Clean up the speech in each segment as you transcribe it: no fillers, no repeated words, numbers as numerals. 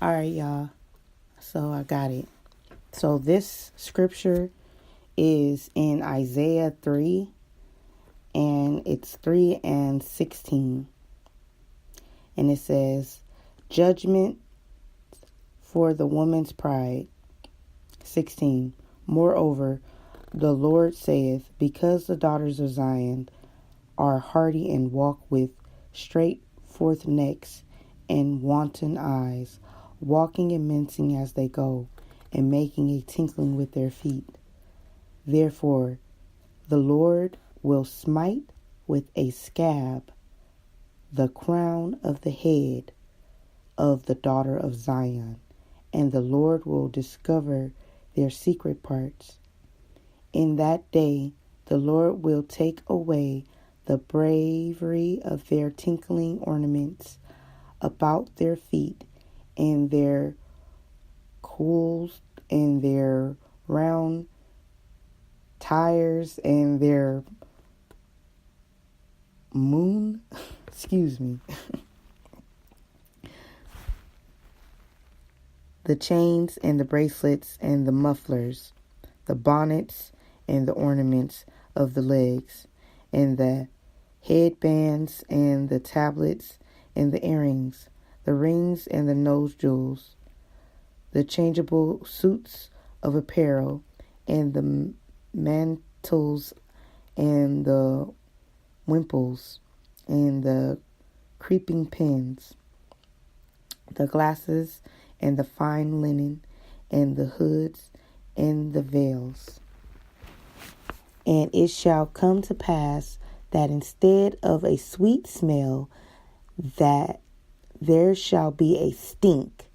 All right, y'all. So I got it. So this scripture is in Isaiah 3, and it's 3 and 16. And it says, judgment for the woman's pride. 16. Moreover, the Lord saith, because the daughters of Zion are hardy and walk with straight forth necks and wanton eyes, walking and mincing as they go, and making a tinkling with their feet. Therefore, the Lord will smite with a scab the crown of the head of the daughter of Zion, and the Lord will discover their secret parts. In that day, the Lord will take away the bravery of their tinkling ornaments about their feet, and their cools, and their round tires, and their moon, the chains and the bracelets and the mufflers, the bonnets and the ornaments of the legs, and the headbands and the tablets and the earrings, the rings and the nose jewels, the changeable suits of apparel, and the mantles and the wimples and the creeping pins, the glasses and the fine linen and the hoods and the veils. And it shall come to pass that instead of a sweet smell, that there shall be a stink,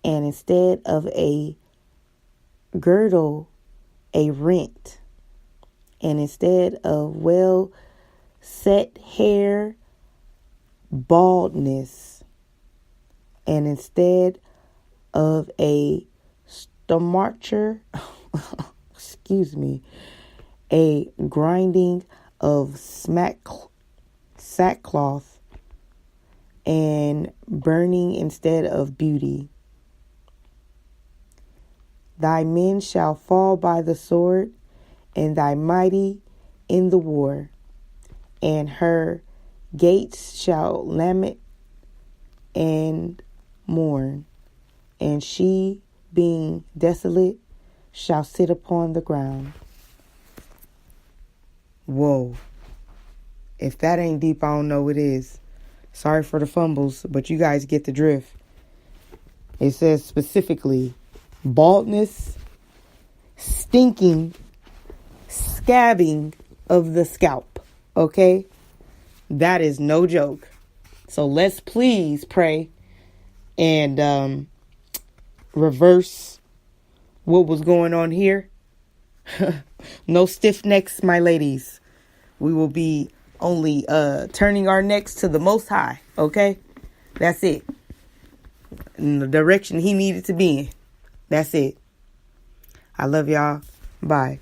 and instead of a girdle, a rent, and instead of well set hair, baldness, and instead of a stomacher, a grinding of sackcloth, and burning instead of beauty. Thy men shall fall by the sword, and thy mighty in the war, and her gates shall lament and mourn, and she, being desolate, shall sit upon the ground. Whoa. If that ain't deep, I don't know what is. Sorry for the fumbles, but you guys get the drift. It says specifically, baldness, stinking, scabbing of the scalp. Okay? That is no joke. So let's please pray and reverse what was going on here. No stiff necks, my ladies. We will be only turning our necks to the Most High. Okay? That's it. In the direction he needed to be in. That's it. I love y'all. Bye.